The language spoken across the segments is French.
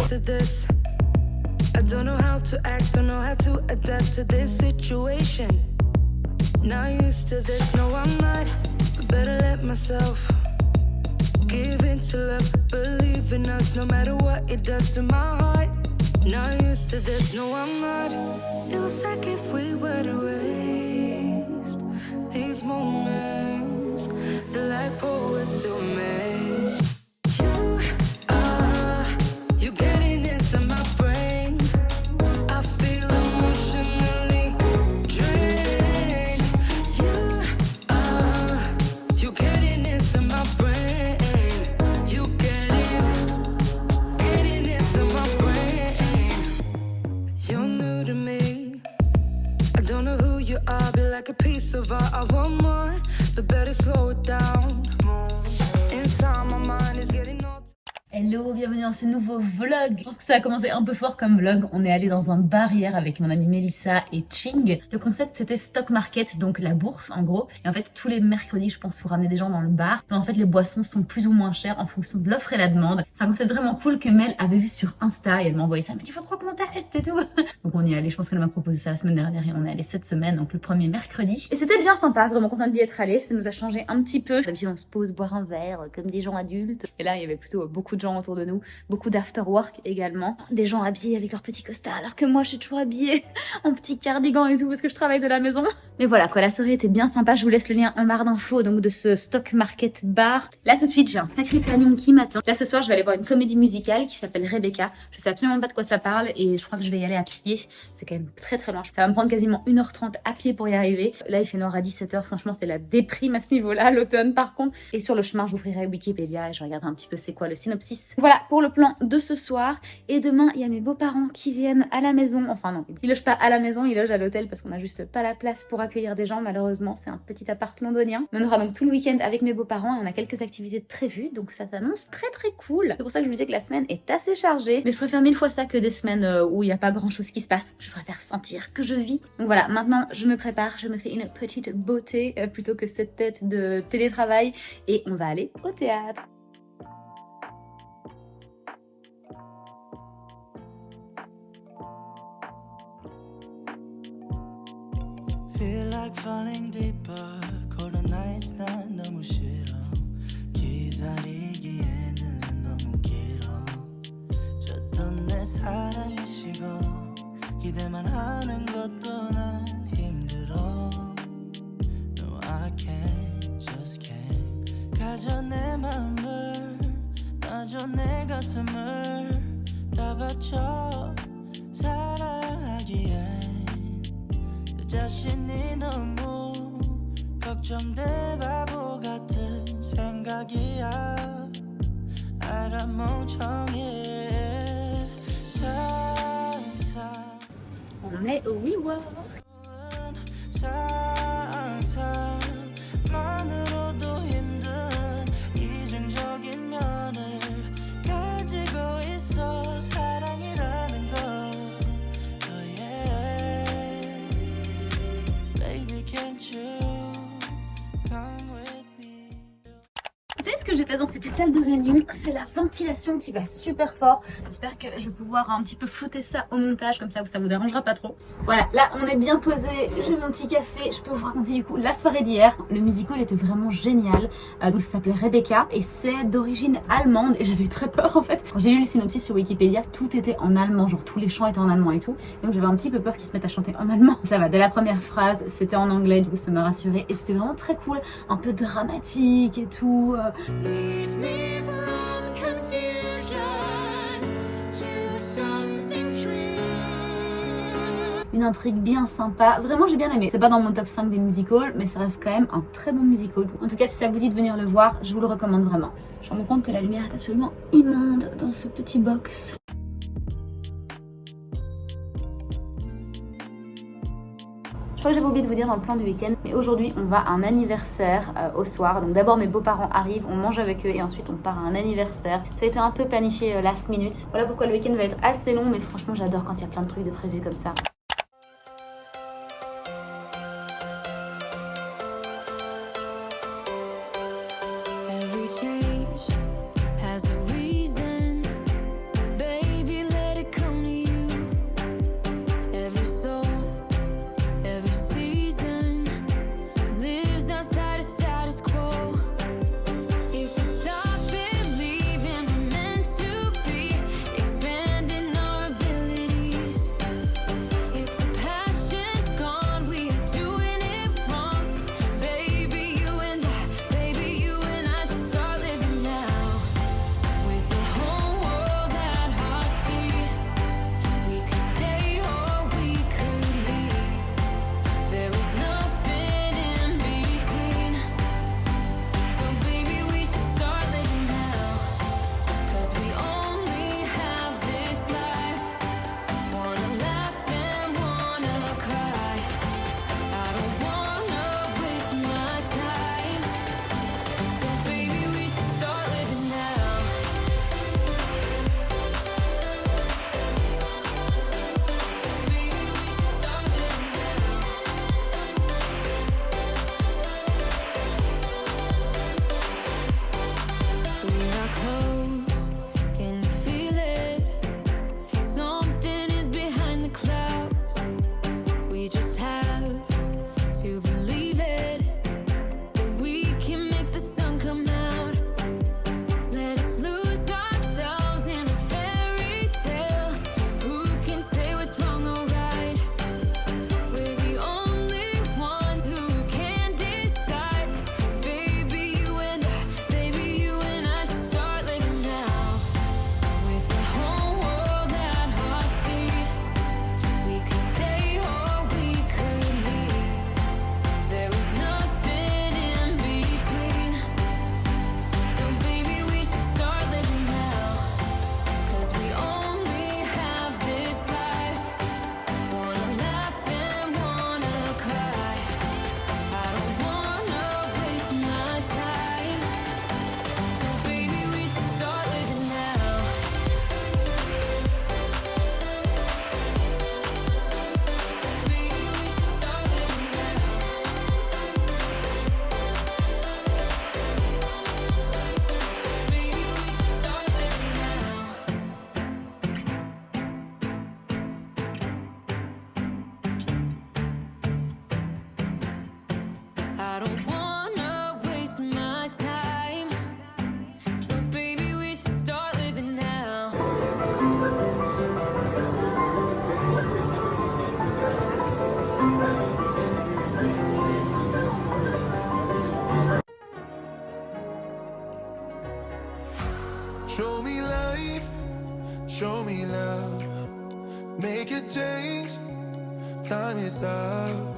used to this. I don't know how to act, don't know how to adapt to this situation. Not used to this, no I'm not, but better let myself give in to love, believe in us, no matter what it does to my heart. Not used to this, no I'm not. It was like if we were to waste these moments, they're like poets to me. You getting inside my brain, I feel emotionally drained. You getting inside my brain, you getting inside my brain. You're new to me, I don't know who you are, be like a piece of art. I want more, but better slow it down. Inside my mind is getting old. Hello, bienvenue dans ce nouveau vlog. Je pense que ça a commencé un peu fort comme vlog. On est allé dans un bar hier avec mon amie Mélissa et Ching. Le concept c'était stock market, donc la bourse en gros. Et en fait tous les mercredis je pense faut ramener des gens dans le bar. Donc en fait les boissons sont plus ou moins chères en fonction de l'offre et la demande. C'est un concept vraiment cool que Mel avait vu sur Insta et elle m'a envoyé ça. Elle m'a dit faut trop qu'on teste et tout. Donc on y est allé, je pense qu'elle m'a proposé ça la semaine dernière et on est allé cette semaine, donc le premier mercredi. Et c'était bien sympa, vraiment contente d'y être allée. Ça nous a changé un petit peu. D'habitude on se pose boire un verre comme des gens adultes. Et là il y avait plutôt beaucoup de gens autour de nous, beaucoup d'after work également, des gens habillés avec leurs petits costards alors que moi je suis toujours habillée en petit cardigan et tout parce que je travaille de la maison. Mais voilà quoi, la soirée était bien sympa. Je vous laisse le lien en barre d'infos donc de ce stock market bar. Là tout de suite j'ai un sacré planning qui m'attend. Là ce soir je vais aller voir une comédie musicale qui s'appelle Rebecca. Je sais absolument pas de quoi ça parle et je crois que je vais y aller à pied. C'est quand même très très loin, ça va me prendre quasiment 1h30 à pied pour y arriver. Là il fait noir à 17h, franchement c'est la déprime à ce niveau là, l'automne par contre. Et sur le chemin j'ouvrirai Wikipédia et je regarderai un petit peu c'est quoi le synopsis. Voilà pour le plan de ce soir. Et demain il y a mes beaux-parents qui viennent à la maison. Enfin non, ils logent pas à la maison, ils logent à l'hôtel parce qu'on a juste pas la place pour accueillir des gens malheureusement. C'est un petit appart londonien. On aura donc tout le week-end avec mes beaux-parents et on a quelques activités prévues, donc ça s'annonce très très cool. C'est pour ça que je vous disais que la semaine est assez chargée, mais je préfère 1000 fois ça que des semaines où il n'y a pas grand chose qui se passe. Je préfère sentir que je vis. Donc voilà, maintenant je me prépare, je me fais une petite beauté plutôt que cette tête de télétravail et on va aller au théâtre. Feel like falling deeper. Cold nights 난 너무 싫어. 기다리기에는 너무 길어. 줬던 내 사랑이 식어. 기대만 하는 것도 난 힘들어. No I can't, just can't. 가져 내 맘을, 놔줘 내 가슴을 다 바쳐 사랑하기에. 자신이 너무 걱정돼 바보 같은 생각이야. 알아 멍청해. 상상 On est au WeWork. 상상만으로도 힘든 이중적인 면을 가지고 있어. 사랑이라는 거. Oh yeah. Baby, can't you come with me? Vous savez ce que j'étais dans cette salle de réunion, c'est la ventilation qui va super fort. J'espère que je vais pouvoir un petit peu flouter ça au montage, comme ça vous dérangera pas trop. Voilà, là on est bien posé, j'ai mon petit café. Je peux vous raconter du coup la soirée d'hier. Le musical était vraiment génial. Donc ça s'appelait Rebecca et c'est d'origine allemande et j'avais très peur en fait. Quand j'ai lu le synopsis sur Wikipédia, tout était en allemand, genre tous les chants étaient en allemand et tout. Donc j'avais un petit peu peur qu'ils se mettent à chanter en allemand. Ça va, dès la première phrase, c'était en anglais, du coup ça m'a rassurée et c'était vraiment très cool, un peu dramatique et tout. Lead me from confusion to something true. Une intrigue bien sympa, vraiment j'ai bien aimé. C'est pas dans mon top 5 des musicals, mais ça reste quand même un très bon musical. En tout cas si ça vous dit de venir le voir, je vous le recommande vraiment. Je me rends compte que la lumière est absolument immonde dans ce petit box. Je crois que j'avais oublié de vous dire dans le plan du week-end, mais aujourd'hui on va à un anniversaire au soir. Donc d'abord mes beaux-parents arrivent, on mange avec eux et ensuite on part à un anniversaire. Ça a été un peu planifié last minute. Voilà pourquoi le week-end va être assez long, mais franchement j'adore quand il y a plein de trucs de prévus comme ça. Every change has a reason, baby. make a change. Time is up.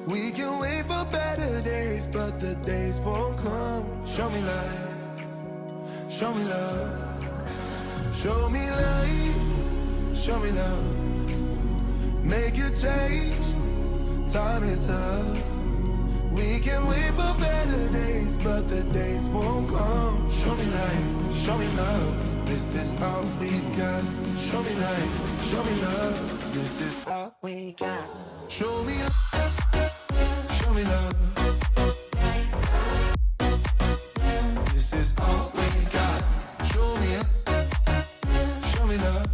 We can wait for better days, but the days won't come. Show me light, show me love. Show me light, show me love. Make a change, time is up. We can wait for better days, but the days won't come. Show me light, show me love. This is all we got. Show me light, show me love. This is all we got. Show me love, show me love. This is all we got. Show me love, show me love.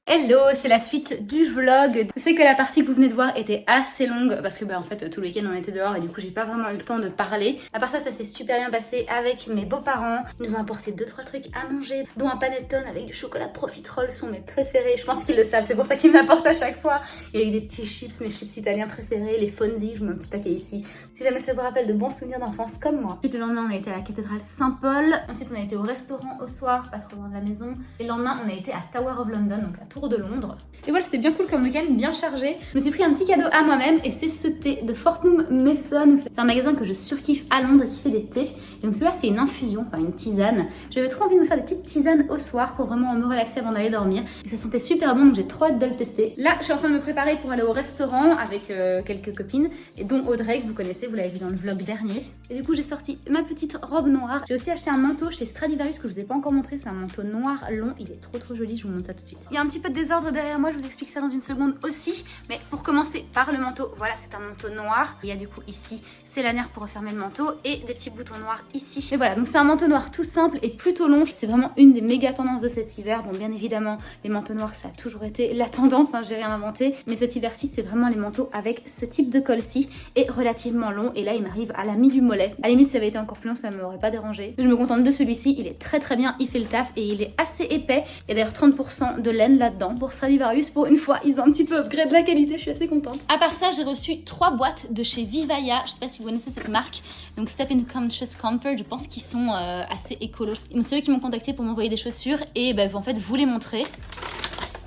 Hello, c'est la suite du vlog. Je sais que la partie que vous venez de voir était assez longue parce que en fait tout le week-end on était dehors et du coup j'ai pas vraiment eu le temps de parler. À part ça, ça s'est super bien passé avec mes beaux-parents. Ils nous ont apporté 2-3 trucs à manger, dont un panettone avec du chocolat profiterole, sont mes préférés. Je pense qu'ils le savent, c'est pour ça qu'ils me l'apportent à chaque fois. Il y a eu des petits chips, mes chips italiens préférés, les Fonzi, je vous mets un petit paquet ici. Si jamais ça vous rappelle de bons souvenirs d'enfance comme moi. Puis le lendemain on a été à la cathédrale Saint-Paul. Ensuite on a été au restaurant au soir, pas trop loin de la maison. Et le lendemain on a été à Tower of London, donc la tour de Londres. Et voilà, c'était bien cool comme week-end, bien chargé. Je me suis pris un petit cadeau à moi-même et c'est ce thé de Fortnum Mason. C'est un magasin que je surkiffe à Londres qui fait des thés. Et donc celui-là c'est une infusion, enfin une tisane. J'avais trop envie de me faire des petites tisanes au soir pour vraiment me relaxer avant d'aller dormir. Et ça sentait super bon, donc j'ai trop hâte de le tester. Là je suis en train de me préparer pour aller au restaurant avec quelques copines, et dont Audrey que vous connaissez, vous l'avez vu dans le vlog dernier. Et du coup j'ai sorti ma petite robe noire. J'ai aussi acheté un manteau chez Stradivarius que je vous ai pas encore montré. C'est un manteau noir long, il est trop joli, je vous montre ça tout de suite. Il y a un petit peu de désordre derrière moi, je vous explique ça dans une seconde aussi. Mais pour commencer par le manteau, voilà, c'est un manteau noir. Il y a du coup ici ces lanières pour refermer le manteau et des petits boutons noirs ici. Et voilà, donc c'est un manteau noir tout simple et plutôt long. C'est vraiment une des méga tendances de cet hiver. Bon, bien évidemment, les manteaux noirs ça a toujours été la tendance, hein, j'ai rien inventé. Mais cet hiver-ci, c'est vraiment les manteaux avec ce type de col-ci et relativement long. Et là, il m'arrive à la mi du mollet. À la limite, si ça avait été encore plus long, ça ne m'aurait pas dérangé. Je me contente de celui-ci, il est très bien, il fait le taf et il est assez épais. Il y a d'ailleurs 30% de laine là-dedans pour Stradivarius. Pour une fois, ils ont un petit peu upgrade la qualité, je suis assez contente. À part ça, j'ai reçu 3 boîtes de chez Vivaya. Je sais pas si vous connaissez cette marque. Donc Step into Conscious Comfort, je pense qu'ils sont assez écolos. C'est eux qui m'ont contacté pour m'envoyer des chaussures et en fait vous les montrer.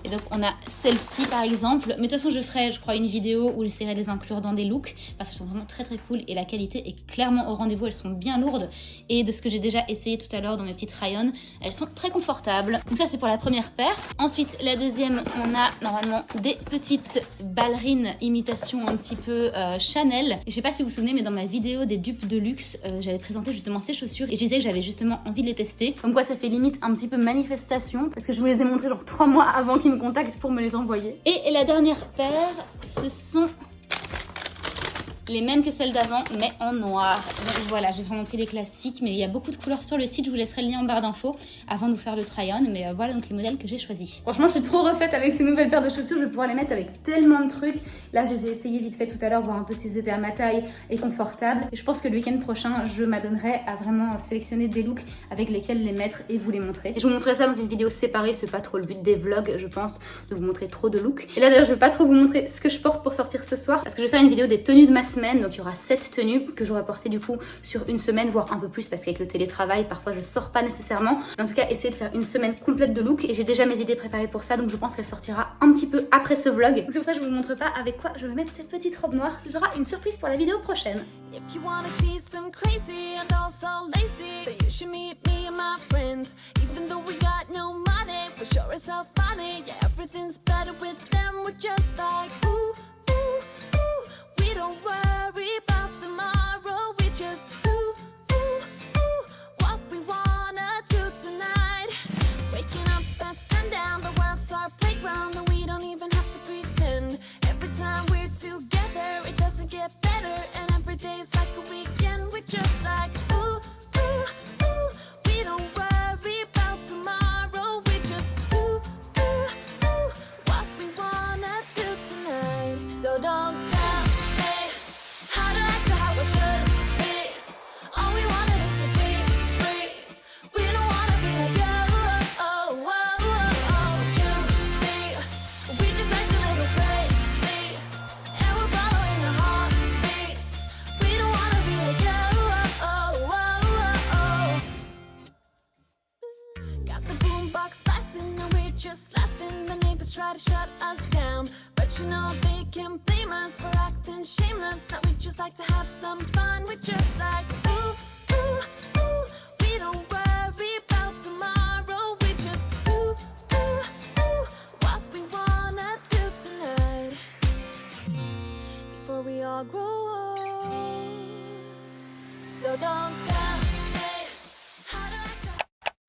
Et donc on a celle-ci par exemple, mais de toute façon je ferai je crois une vidéo où j'essaierai de les inclure dans des looks parce qu'elles sont vraiment très cool et la qualité est clairement au rendez-vous, elles sont bien lourdes et de ce que j'ai déjà essayé tout à l'heure dans mes petites rayons, elles sont très confortables. Donc ça c'est pour la première paire. Ensuite la deuxième, on a normalement des petites ballerines imitation un petit peu Chanel. Et je sais pas si vous vous souvenez mais dans ma vidéo des dupes de luxe, j'avais présenté justement ces chaussures et je disais que j'avais justement envie de les tester. Donc quoi, ça fait limite un petit peu manifestation parce que je vous les ai montrées genre 3 mois avant qu'ils me contactent pour me les envoyer. Et la dernière paire, ce sont les mêmes que celles d'avant mais en noir. Donc voilà, j'ai vraiment pris des classiques mais il y a beaucoup de couleurs sur le site, je vous laisserai le lien en barre d'infos avant de vous faire le try-on. Mais voilà donc les modèles que j'ai choisis. Franchement je suis trop refaite avec ces nouvelles paires de chaussures, je vais pouvoir les mettre avec tellement de trucs. Là je les ai essayées vite fait tout à l'heure, voir un peu si elles étaient à ma taille et confortables. Et je pense que le week-end prochain je m'adonnerai à vraiment sélectionner des looks avec lesquels les mettre et vous les montrer. Et je vous montrerai ça dans une vidéo séparée, c'est pas trop le but des vlogs je pense, de vous montrer trop de looks. Et là d'ailleurs je vais pas trop vous montrer ce que je porte pour sortir ce soir parce que je vais faire une vidéo des tenues de ma semaine. Donc il y aura 7 tenues que j'aurai portées du coup sur une semaine, voire un peu plus parce qu'avec le télétravail parfois je sors pas nécessairement. Mais en tout cas essayer de faire une semaine complète de look et j'ai déjà mes idées préparées pour ça, donc je pense qu'elle sortira un petit peu après ce vlog. Donc c'est pour ça que je vous montre pas avec quoi je vais mettre cette petite robe noire. Ce sera une surprise pour la vidéo prochaine. If you wanna see some crazy and also lazy, then you should meet me and my friends. Even though we got no money, we're sure as hell funny. Yeah, everything's better with them. We're just like ooh, ooh, ooh. We don't worry about tomorrow. We just ooh, ooh, ooh. What we wanna do tonight. Waking up at sundown, the world's our playground, and we don't even have to pretend. Every time we're together, it doesn't get better, and every day's like a weekend. We're just like ooh, ooh, ooh. We don't worry about tomorrow. We just ooh, ooh, ooh. What we wanna do tonight. So don't tell me how to act or how I should be. fussing and we're just laughing. The neighbors try to shut us down, but you know they can't blame us for acting shameless. Now we just like to have some fun. We're just like, ooh, ooh, ooh. We don't worry about tomorrow. We just ooh, ooh, ooh. What we wanna do tonight before we all grow old. So don't tell me how to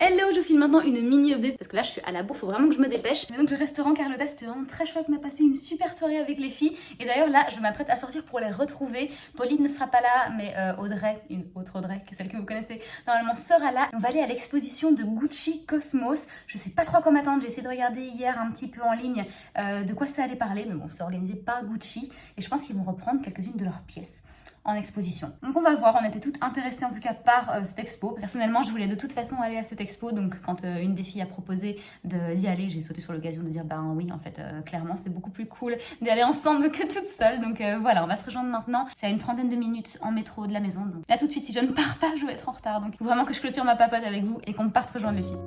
Hello, je filme maintenant une mini update parce que là je suis à la bourre, faut vraiment que je me dépêche. Mais donc le restaurant Carlotta c'était vraiment très chouette, on a passé une super soirée avec les filles. Et d'ailleurs là je m'apprête à sortir pour les retrouver. Pauline ne sera pas là, mais Audrey, une autre Audrey, que celle que vous connaissez, normalement sera là. On va aller à l'exposition de Gucci Cosmos. Je sais pas trop à quoi m'attendre, j'ai essayé de regarder hier un petit peu en ligne de quoi ça allait parler. Mais bon, c'est organisé par Gucci et je pense qu'ils vont reprendre quelques-unes de leurs pièces en exposition. Donc on va voir, on était toutes intéressées en tout cas par cette expo. Personnellement je voulais de toute façon aller à cette expo, donc quand une des filles a proposé d'y aller, j'ai sauté sur l'occasion de dire bah oui en fait clairement c'est beaucoup plus cool d'y aller ensemble que toute seule. Donc voilà, on va se rejoindre maintenant, c'est à une trentaine de minutes en métro de la maison. Donc là tout de suite si je ne pars pas je vais être en retard, donc il faut vraiment que je clôture ma papote avec vous et qu'on parte rejoindre les filles.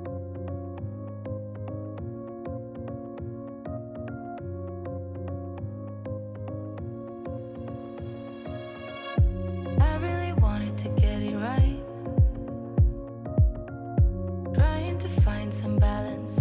I really wanted to get it right. Trying to find some balance